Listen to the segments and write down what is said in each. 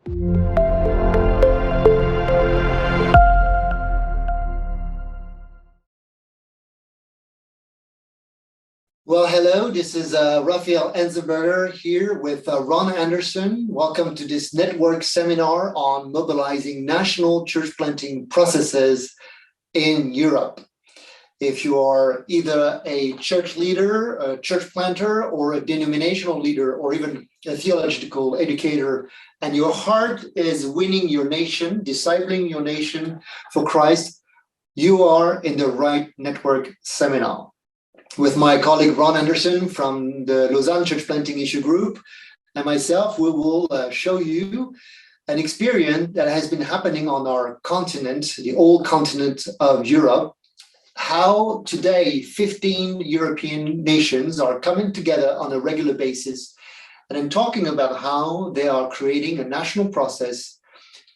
Well, hello, this is Raphael Anzenberger here with Ron Anderson. Welcome to this network seminar on mobilizing national church planting processes in Europe. If you are either a church leader, a church planter, or a denominational leader, or even a theological educator, and your heart is winning your nation, discipling your nation for Christ, you are in the right network seminar. With my colleague Ron Anderson from the Lausanne Church Planting Issue Group and myself, we will show you an experience that has been happening on our continent, the old continent of Europe, how today 15 European nations are coming together on a regular basis and then talking about how they are creating a national process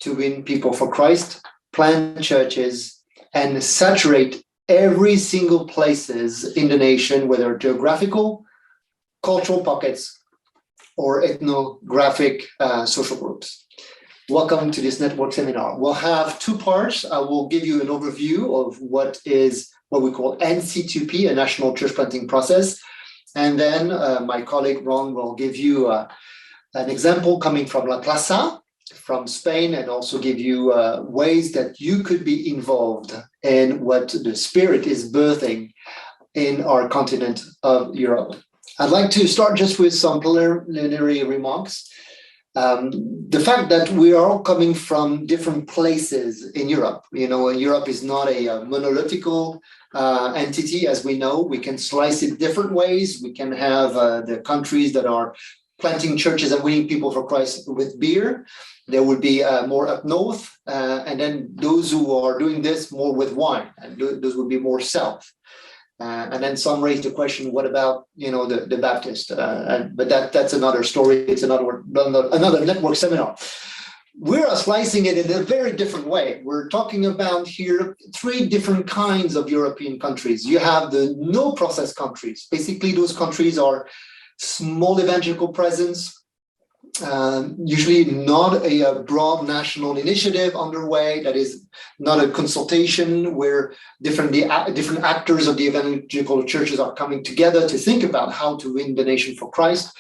to win people for Christ, plant churches, and saturate every single places in the nation, whether geographical, cultural pockets, or ethnographic social groups. Welcome to this network seminar. We'll have two parts. I will give you an overview of what we call NC2P, a National Church Planting Process. And then my colleague Ron will give you an example coming from La Plaza, from Spain, and also give you ways that you could be involved in what the Spirit is birthing in our continent of Europe. I'd like to start just with some preliminary remarks. The fact that we are all coming from different places in Europe. You know, Europe is not a monolithical entity, as we know. We can slice it different ways. We can have the countries that are planting churches and winning people for Christ with beer. There would be more up north, and then those who are doing this more with wine, and those would be more south. And then some raise the question, what about, you know, the Baptist? But that's another story. It's another network seminar. We're slicing it in a very different way. We're talking about here three different kinds of European countries. You have the no process countries. Basically, those countries are small evangelical presence, usually not a broad national initiative underway, that is not a consultation where different actors of the evangelical churches are coming together to think about how to win the nation for Christ.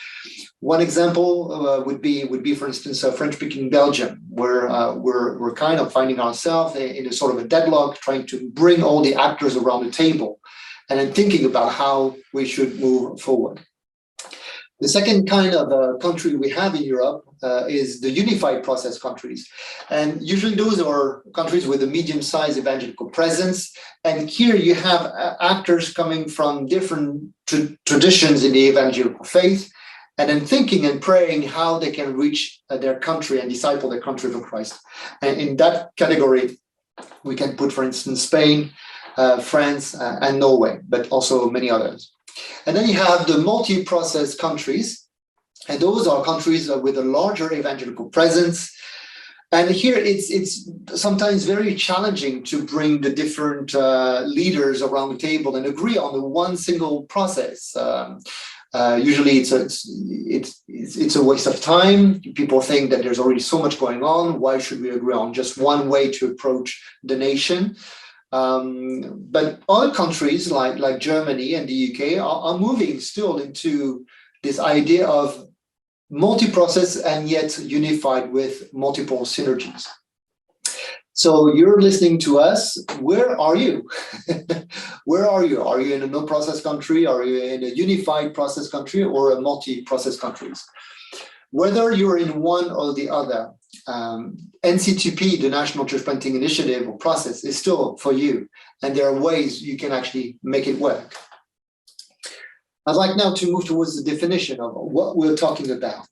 One example would be, for instance, French-speaking Belgium, where we're kind of finding ourselves in a sort of a deadlock, trying to bring all the actors around the table and then thinking about how we should move forward. The second kind of country we have in Europe is the unified process countries. And usually those are countries with a medium-sized evangelical presence. And here you have actors coming from different traditions in the evangelical faith, and then thinking and praying how they can reach their country and disciple their country for Christ. And in that category, we can put, for instance, Spain, France, and Norway, but also many others. And then you have the multi-process countries, and those are countries with a larger evangelical presence. And here it's sometimes very challenging to bring the different leaders around the table and agree on the one single process. Usually it's a waste of time. People think that there's already so much going on. Why should we agree on just one way to approach the nation? But other countries like Germany and the UK are moving still into this idea of multi-process and yet unified with multiple synergies. So you're listening to us. Where are you? Where are you? Are you in a no-process country? Are you in a unified process country or a multi-process countries? Whether you're in one or the other, NC2P, the National Church Planting Initiative or process, is still for you. And there are ways you can actually make it work. I'd like now to move towards the definition of what we're talking about.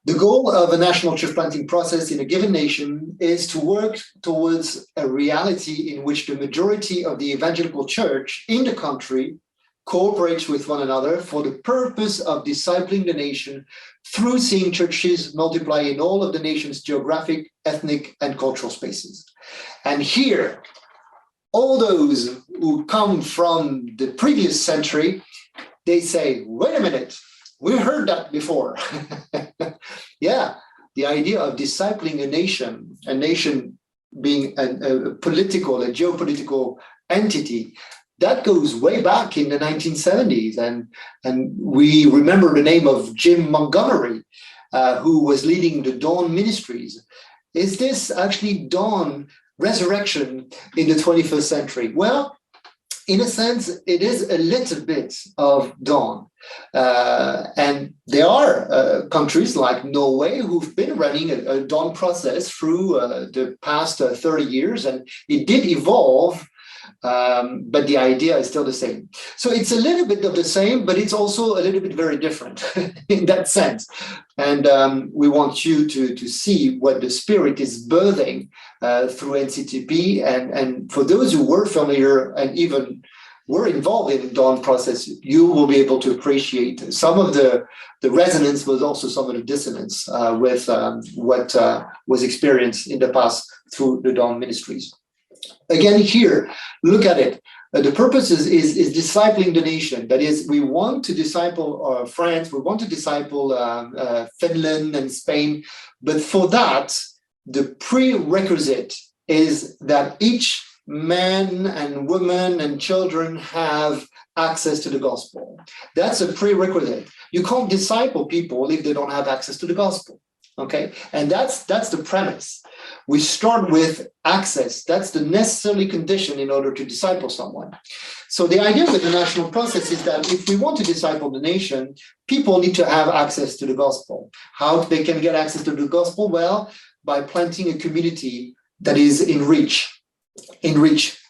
The goal of a national church planting process in a given nation is to work towards a reality in which the majority of the evangelical church in the country cooperates with one another for the purpose of discipling the nation through seeing churches multiply in all of the nation's geographic, ethnic, and cultural spaces. And here, all those who come from the previous century, they say, wait a minute, we heard that before. Yeah, the idea of discipling a nation being a political, a geopolitical entity, that goes way back in the 1970s. And we remember the name of Jim Montgomery, who was leading the Dawn Ministries. Is this actually dawn resurrection in the 21st century? Well, in a sense, it is a little bit of dawn. And there are countries like Norway who've been running a dawn process through the past 30 years, and it did evolve, but the idea is still the same. So it's a little bit of the same, but it's also a little bit very different in that sense. And we want you to see what the Spirit is birthing through NCTP. And for those who were familiar and even were involved in the dawn process, you will be able to appreciate some of the resonance, but also some of the dissonance with what was experienced in the past through the dawn ministries. Again, here, look at it. The purpose is discipling the nation. That is, we want to disciple France, we want to disciple Finland and Spain, but for that, the prerequisite is that each man and woman and children have access to the gospel. That's a prerequisite. You can't disciple people if they don't have access to the gospel. Okay, and that's the premise. We start with access. That's the necessary condition in order to disciple someone. So the idea with the national process is that if we want to disciple the nation, people need to have access to the gospel. How they can get access to the gospel? Well, by planting a community that is in reach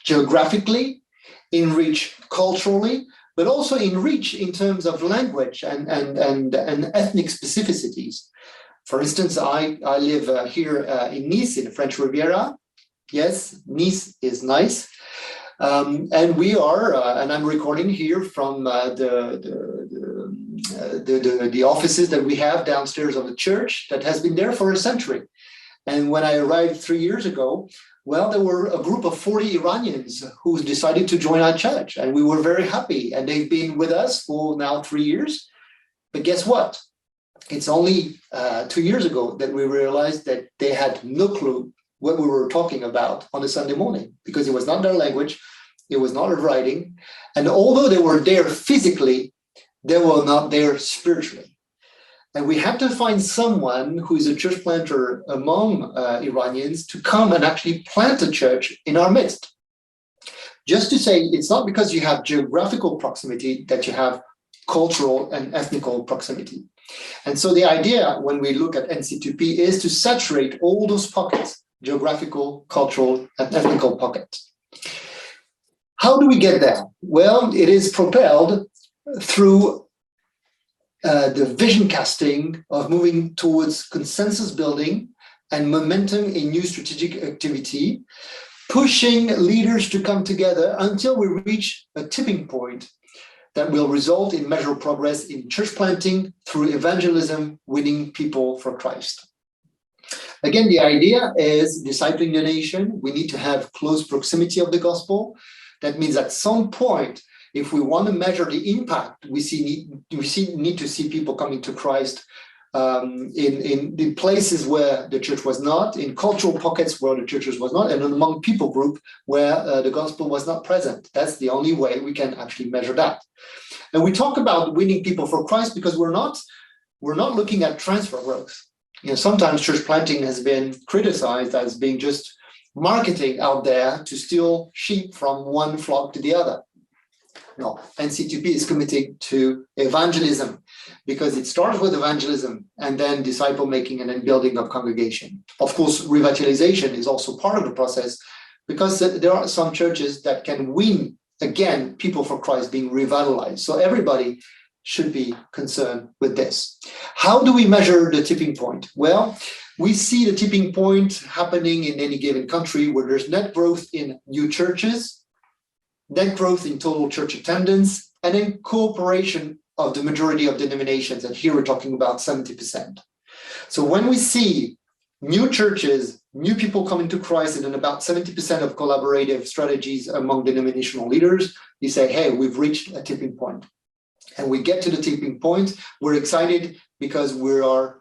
geographically, in reach culturally, but also in reach in terms of language and ethnic specificities. For instance, I live here in Nice, in the French Riviera. Yes, Nice is nice. And we are, and I'm recording here from the offices that we have downstairs of the church that has been there for a century. And when I arrived 3 years ago, well, there were a group of 40 Iranians who decided to join our church, and we were very happy. And they've been with us for now 3 years. But guess what? It's only 2 years ago that we realized that they had no clue what we were talking about on a Sunday morning, because it was not their language, it was not their writing. And although they were there physically, they were not there spiritually. And we have to find someone who is a church planter among Iranians to come and actually plant a church in our midst. Just to say, it's not because you have geographical proximity that you have cultural and ethnical proximity. And so the idea when we look at NC2P is to saturate all those pockets, geographical, cultural, and ethnical pockets. How do we get there? Well, it is propelled through the vision casting of moving towards consensus building and momentum in new strategic activity, pushing leaders to come together until we reach a tipping point that will result in measurable progress in church planting through evangelism, winning people for Christ. Again, the idea is discipling the nation. We need to have close proximity of the gospel. That means at some point, if we want to measure the impact, we need to see people coming to Christ in places where the church was not, in cultural pockets where the churches was not, and among people group where the gospel was not present. That's the only way we can actually measure that. And we talk about winning people for Christ because we're not looking at transfer growth. You know, sometimes church planting has been criticized as being just marketing out there to steal sheep from one flock to the other. No, NC2P is committed to evangelism because it starts with evangelism and then disciple making and then building of congregation. Of course, revitalization is also part of the process because there are some churches that can win, again, people for Christ being revitalized. So everybody should be concerned with this. How do we measure the tipping point? Well, we see the tipping point happening in any given country where there's net growth in new churches, net growth in total church attendance, and then cooperation of the majority of denominations. And here we're talking about 70%. So when we see new churches, new people coming to Christ, and then about 70% of collaborative strategies among denominational leaders, you say, hey, we've reached a tipping point. And we get to the tipping point, we're excited because we are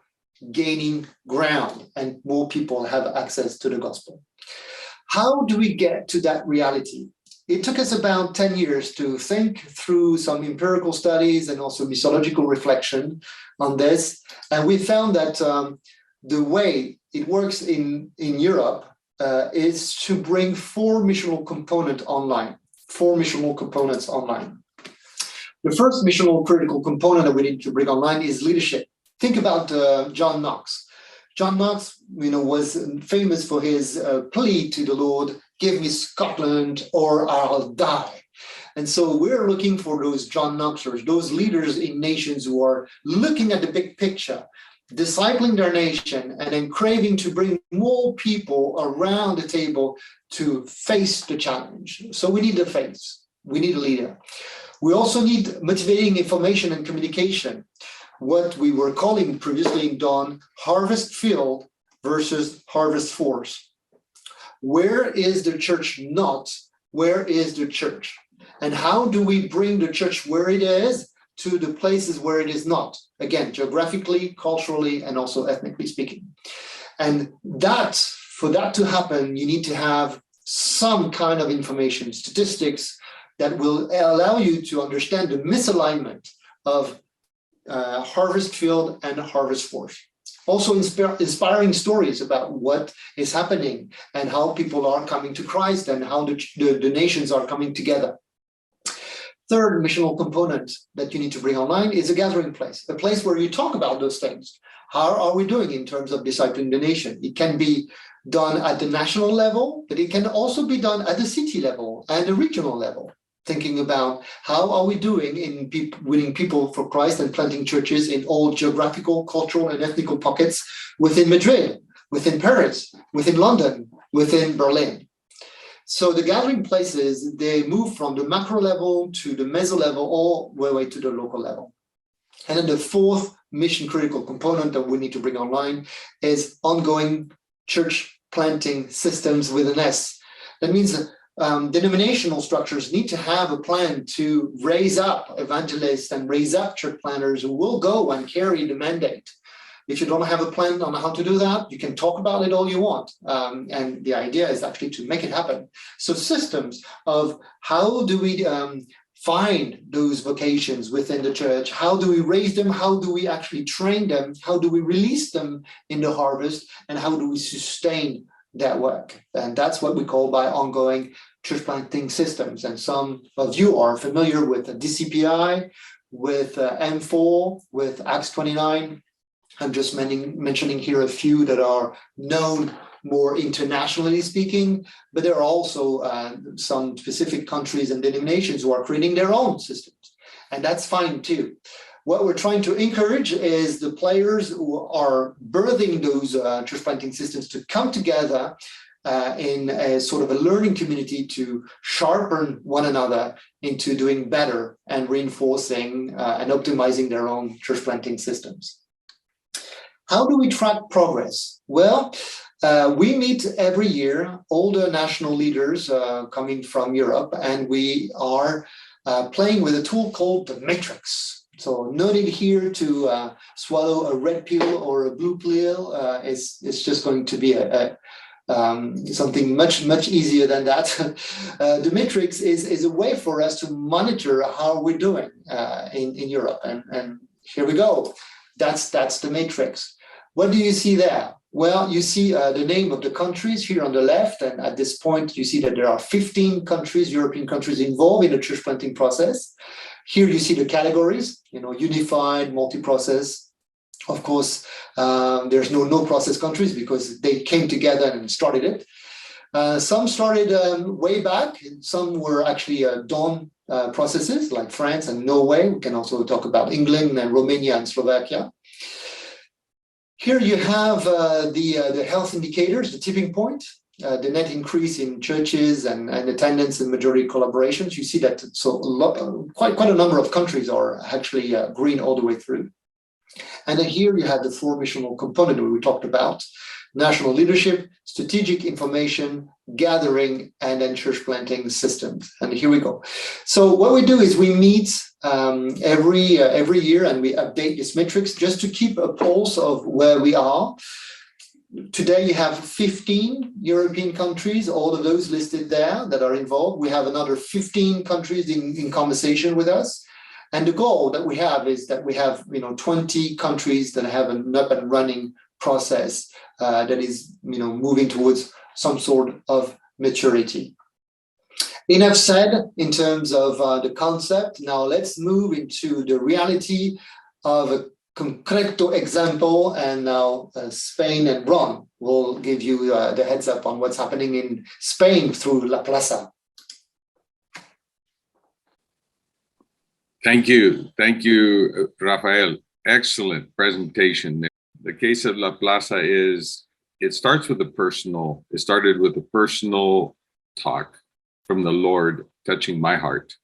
gaining ground and more people have access to the gospel. How do we get to that reality? It took us about 10 years to think through some empirical studies and also missiological reflection on this. And we found that the way it works in Europe is to bring four missional components online. The first missional critical component that we need to bring online is leadership. Think about John Knox. John Knox, was famous for his plea to the Lord, "Give me Scotland or I'll die." And so we're looking for those John Knoxers, those leaders in nations who are looking at the big picture, discipling their nation, and then craving to bring more people around the table to face the challenge. So we need a face. We need a leader. We also need motivating information and communication, what we were calling previously in Dawn, harvest field versus harvest force. Where is the church not? Where is the church? And how do we bring the church where it is to the places where it is not? Again, geographically, culturally, and also ethnically speaking. And for that to happen, you need to have some kind of information, statistics that will allow you to understand the misalignment of harvest field and harvest force. Also inspiring stories about what is happening and how people are coming to Christ and how the nations are coming together. Third missional component that you need to bring online is a gathering place, a place where you talk about those things. How are we doing in terms of discipling the nation? It can be done at the national level, but it can also be done at the city level and the regional level. Thinking about how are we doing in winning people for Christ and planting churches in all geographical, cultural, and ethnical pockets within Madrid, within Paris, within London, within Berlin. So the gathering places, they move from the macro level to the meso level, all the way to the local level. And then the fourth mission critical component that we need to bring online is ongoing church planting systems with an S. That means denominational structures need to have a plan to raise up evangelists and raise up church planners who will go and carry the mandate. If you don't have a plan on how to do that, you can talk about it all you want. And the idea is actually to make it happen. So systems of how do we find those vocations within the church? How do we raise them? How do we actually train them? How do we release them in the harvest? And how do we sustain that work? And that's what we call by ongoing church planting systems. And some of you are familiar with the DCPI, with M4, with Acts 29. I'm just mentioning here a few that are known more internationally speaking, but there are also some specific countries and denominations who are creating their own systems. And that's fine too. What we're trying to encourage is the players who are birthing those church planting systems to come together in a sort of a learning community to sharpen one another into doing better and reinforcing and optimizing their own church planting systems. How do we track progress? Well, we meet every year, all the national leaders coming from Europe, and we are playing with a tool called the matrix. So no need here to swallow a red pill or a blue pill. It's just going to be something much easier than that. The matrix is a way for us to monitor how we're doing in Europe. And here we go. That's the matrix. What do you see there? Well, you see the name of the countries here on the left, and at this point you see that there are 15 countries, European countries, involved in the church planting process. Here you see the categories, unified, multi-process. Of course, there's no process countries because they came together and started it. Some started way back, some were actually dawn processes like France and Norway. We can also talk about England and Romania and Slovakia. Here you have the health indicators, the tipping point, the net increase in churches and attendance and majority collaborations. You see that quite a number of countries are actually green all the way through. And then here you have the four missional component that we talked about. national leadership, strategic information gathering, and then church planting systems. And here we go. So what we do is we meet every year, and we update these metrics just to keep a pulse of where we are. Today you have 15 European countries, all of those listed there that are involved. We have another 15 countries in conversation with us. And the goal that we have is that we have 20 countries that have an up and running process that is moving towards some sort of maturity. Enough said in terms of the concept. Now let's move into the reality of a concreto example, and now Spain, and Ron will give you the heads up on what's happening in Spain through La Plaza. Thank you, Raphael. Excellent presentation. The case of La Plaza it starts with it started with a personal talk from the Lord touching my heart.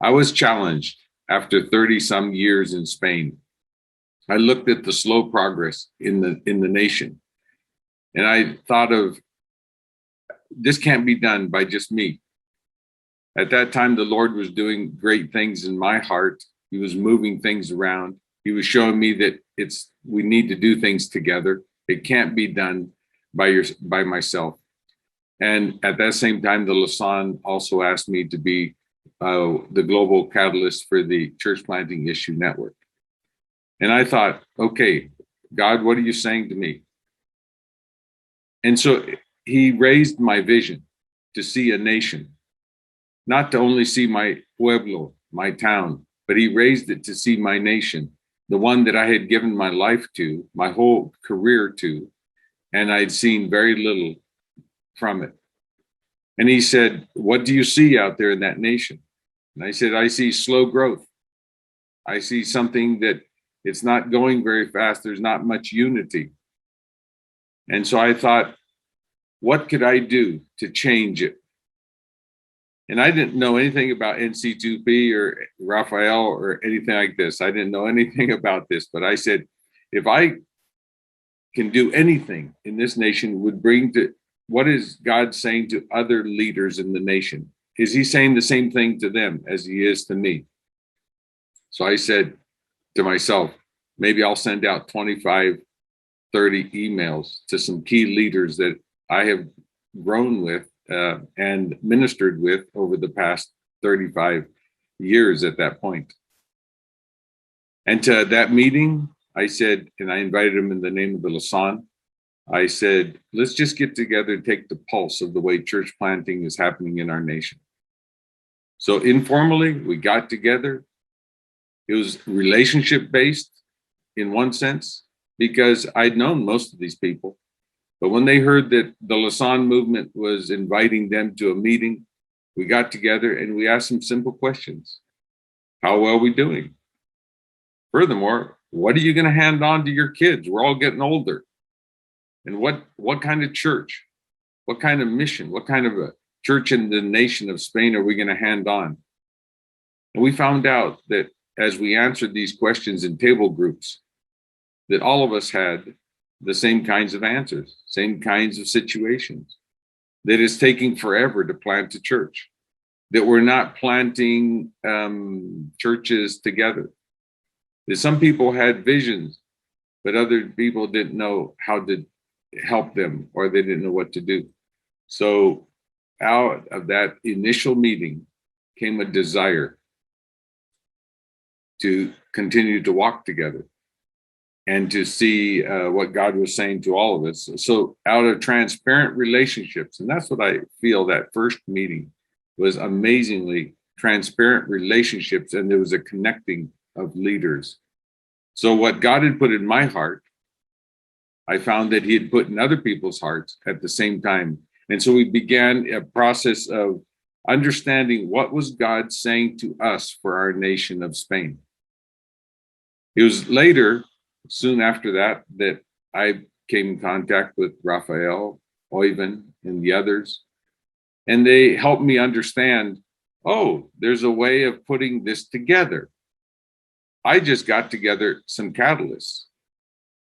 I was challenged after 30 some years in Spain. I looked at the slow progress in the nation, and I thought of, this can't be done by just me. At that time, the Lord was doing great things in my heart. He was moving things around. He was showing me that we need to do things together. It can't be done by myself. And at that same time, the Lausanne also asked me to be the global catalyst for the Church Planting Issue Network. And I thought, okay, God, what are you saying to me? And so he raised my vision to see a nation, not to only see my pueblo, my town, but he raised it to see my nation, the one that I had given my life to, my whole career to, and I'd seen very little from it. And he said, what do you see out there in that nation? And I said, I see slow growth. I see something that it's not going very fast. There's not much unity. And so I thought, what could I do to change it? And I didn't know anything about NC2P or Raphael or anything like this. I didn't know anything about this, but I said, if I can do anything in this nation, would bring to, what is God saying to other leaders in the nation? Is he saying the same thing to them as he is to me? So I said to myself, maybe I'll send out 25, 30 emails to some key leaders that I have grown with and ministered with over the past 35 years at that point. And to that meeting, I said, and I invited him in the name of the Lausanne, I said, let's just get together and take the pulse of the way church planting is happening in our nation. So informally, we got together. It was relationship-based in one sense, because I'd known most of these people. But when they heard that the Lausanne movement was inviting them to a meeting, we got together and we asked some simple questions. How well are we doing? Furthermore, what are you going to hand on to your kids? We're all getting older. And what kind of church, what kind of mission, what kind of a church in the nation of Spain are we going to hand on? And we found out that as we answered these questions in table groups, that all of us had the same kinds of answers, same kinds of situations, that it's taking forever to plant a church, that we're not planting churches together, that some people had visions, but other people didn't know how to help them, or they didn't know what to do. So out of that initial meeting came a desire to continue to walk together and to see what God was saying to all of us. So out of transparent relationships, and that's what I feel that first meeting was, amazingly transparent relationships, and there was a connecting of leaders. So what God had put in my heart, I found that he had put in other people's hearts at the same time. And so we began a process of understanding what was God saying to us for our nation of Spain. It was later, soon after that, that I came in contact with Raphael, Oyvind, and the others. And they helped me understand, oh, there's a way of putting this together. I just got together some catalysts.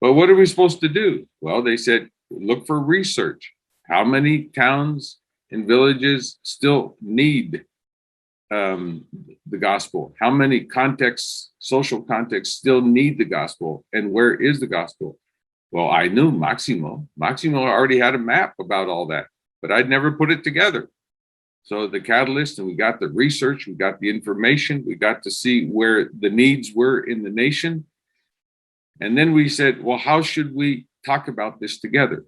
But what are we supposed to do? Well, they said, look for research. How many towns and villages still need the gospel? How many contexts, social contexts, still need the gospel? And where is the gospel? Well, I knew Maximo. Maximo already had a map about all that, but I'd never put it together. So the catalyst, and we got the research, we got the information, we got to see where the needs were in the nation. And then we said, well, how should we talk about this together?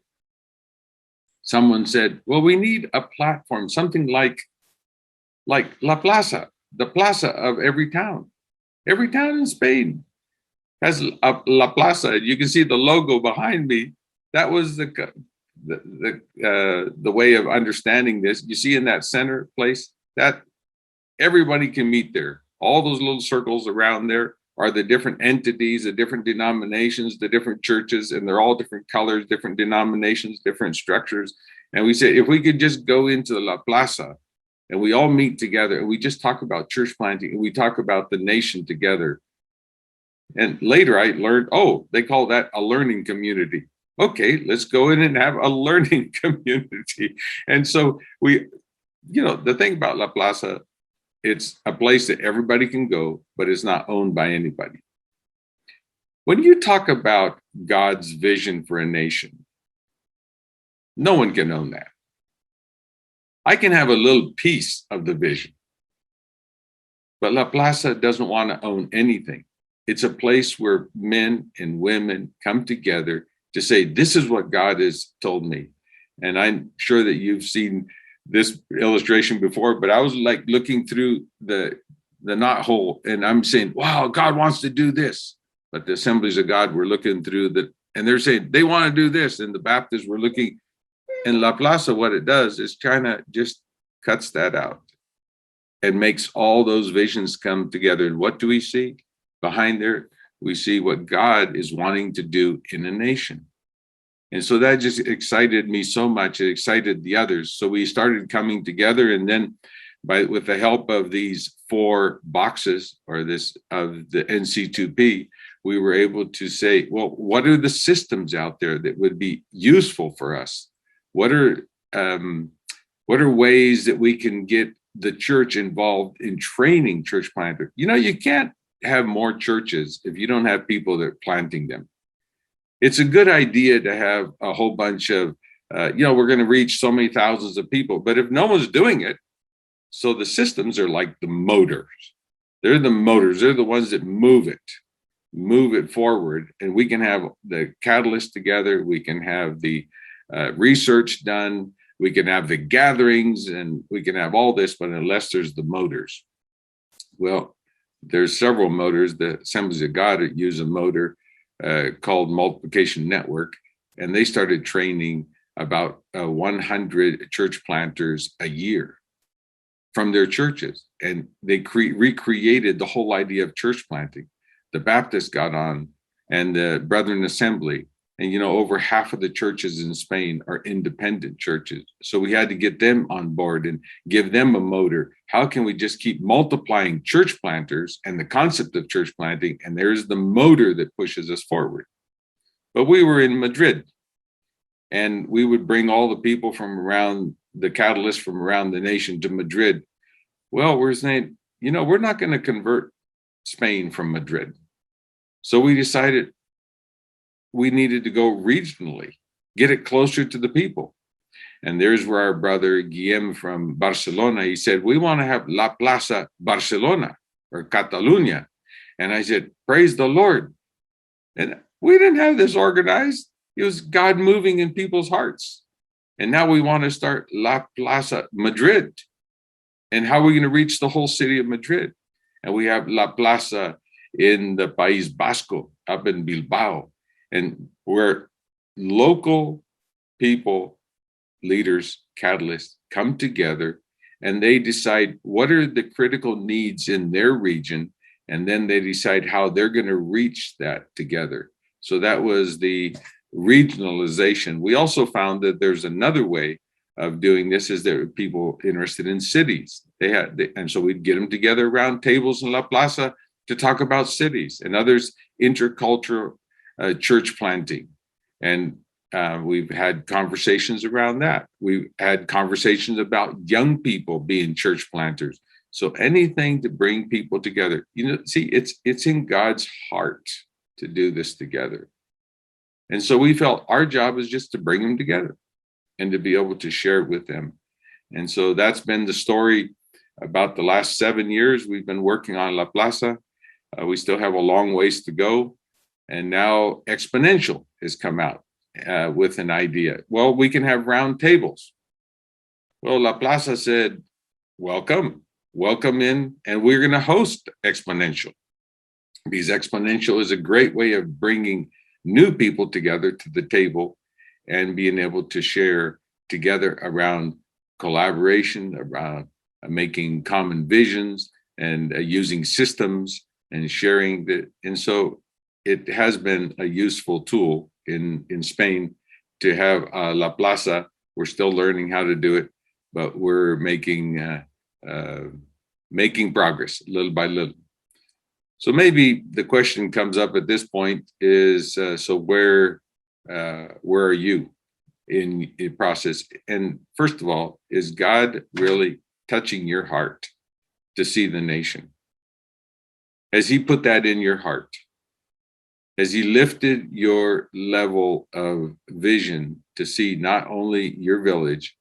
Someone said, well, we need a platform, something like La Plaza, the plaza of every town. Every town in Spain has La Plaza. You can see the logo behind me. That was the way of understanding this. You see in that center place, that everybody can meet there. All those little circles around there are the different entities, the different denominations, the different churches, and they're all different colors, different denominations, different structures. And we said, if we could just go into La Plaza and we all meet together and we just talk about church planting and we talk about the nation together. And later I learned, oh, they call that a learning community. Okay, let's go in and have a learning community. And so we, the thing about La Plaza, it's a place that everybody can go, but it's not owned by anybody. When you talk about God's vision for a nation, no one can own that. I can have a little piece of the vision, but La Plaza doesn't want to own anything. It's a place where men and women come together to say, this is what God has told me. And I'm sure that you've seen this illustration before, but I was like looking through the knothole and I'm saying, wow, God wants to do this. But the Assemblies of God were looking through and they're saying they want to do this. And the Baptists were looking. In La Plaza, what it does is China just cuts that out and makes all those visions come together. And what do we see behind there? We see what God is wanting to do in a nation. And so that just excited me so much. It excited the others. So we started coming together, and then with the help of these 4 boxes of the NC2P, we were able to say, well, what are the systems out there that would be useful for us? What are ways that we can get the church involved in training church planters? You can't have more churches if you don't have people that are planting them. It's a good idea to have a whole bunch of, we're going to reach so many thousands of people, but if no one's doing it, so the systems are like the motors. They're the motors. They're the ones that move it forward. And we can have the catalyst together. We can have the research done, we can have the gatherings, and we can have all this, but unless there's the motors. Well, there's several motors. The Assemblies of God use a motor called Multiplication Network, and they started training about 100 church planters a year from their churches, and they recreated the whole idea of church planting. The Baptists got on, and the Brethren Assembly. And, over half of the churches in Spain are independent churches. So we had to get them on board and give them a motor. How can we just keep multiplying church planters and the concept of church planting? And there's the motor that pushes us forward. But we were in Madrid, and we would bring all the people from around, the catalysts from around the nation to Madrid. Well, we're saying, we're not going to convert Spain from Madrid. So we decided we needed to go regionally, get it closer to the people. And there's where our brother Guillem from Barcelona, he said, we want to have La Plaza Barcelona or Catalunya. And I said, praise the Lord. And we didn't have this organized. It was God moving in people's hearts. And now we want to start La Plaza Madrid. And how are we going to reach the whole city of Madrid? And we have La Plaza in the País Vasco, up in Bilbao. And where local people, leaders, catalysts come together and they decide what are the critical needs in their region. And then they decide how they're going to reach that together. So that was the regionalization. We also found that there's another way of doing this, is there are people interested in cities. And so we'd get them together around tables in La Plaza to talk about cities, and others intercultural church planting. And we've had conversations around that. We've had conversations about young people being church planters. So anything to bring people together. See, it's in God's heart to do this together. And so we felt our job is just to bring them together and to be able to share it with them. And so that's been the story about the last 7 years. We've been working on La Plaza. We still have a long ways to go. And now Exponential has come out with an idea. Well, we can have round tables. Well, La Plaza said, welcome in, and we're going to host Exponential. Because Exponential is a great way of bringing new people together to the table and being able to share together around collaboration, around making common visions and using systems and sharing that. And so it has been a useful tool in Spain to have La Plaza. We're still learning how to do it, but we're making progress little by little. So maybe the question comes up at this point is, so where are you in the process? And first of all, is God really touching your heart to see the nation? Has he put that in your heart? Has he lifted your level of vision to see not only your village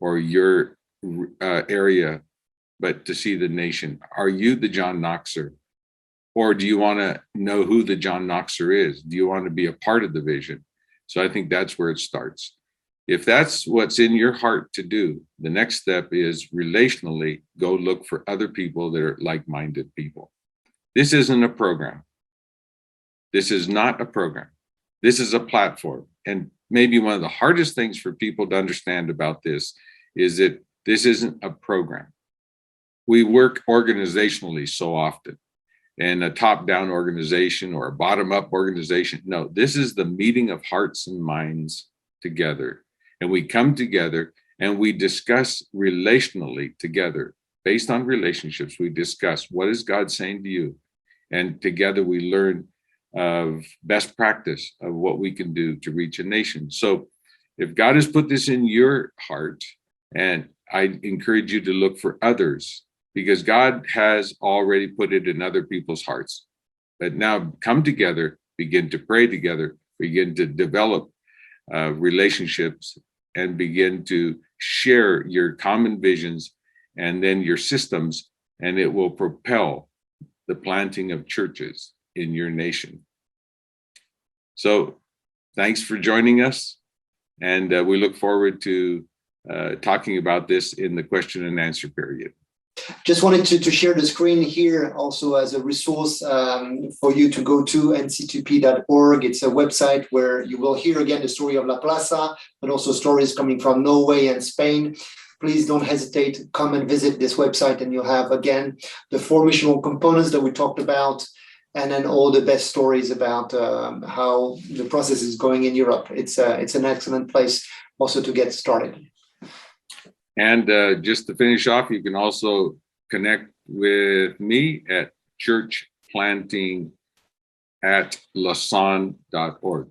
or your area, but to see the nation? Are you the John Knoxer? Or do you want to know who the John Knoxer is? Do you want to be a part of the vision? So I think that's where it starts. If that's what's in your heart to do, the next step is relationally go look for other people that are like-minded people. This isn't a program. This is not a program. This is a platform. And maybe one of the hardest things for people to understand about this is that this isn't a program. We work organizationally so often. And a top-down organization or a bottom-up organization. No, this is the meeting of hearts and minds together. And we come together and we discuss relationally together. Based on relationships, we discuss what is God saying to you? And together we learn of best practice of what we can do to reach a nation. So if God has put this in your heart, and I encourage you to look for others, because God has already put it in other people's hearts. But now come together, begin to pray together, begin to develop relationships, and begin to share your common visions and then your systems, and it will propel the planting of churches in your nation. So thanks for joining us. And we look forward to talking about this in the question and answer period. Just wanted to share the screen here also as a resource for you to go to nc2p.org. It's a website where you will hear again the story of La Plaza, but also stories coming from Norway and Spain. Please don't hesitate to come and visit this website, and you'll have again the 4 missional components that we talked about, and then all the best stories about how the process is going in Europe. It's an excellent place also to get started. And just to finish off, you can also connect with me at churchplanting@lausanne.org.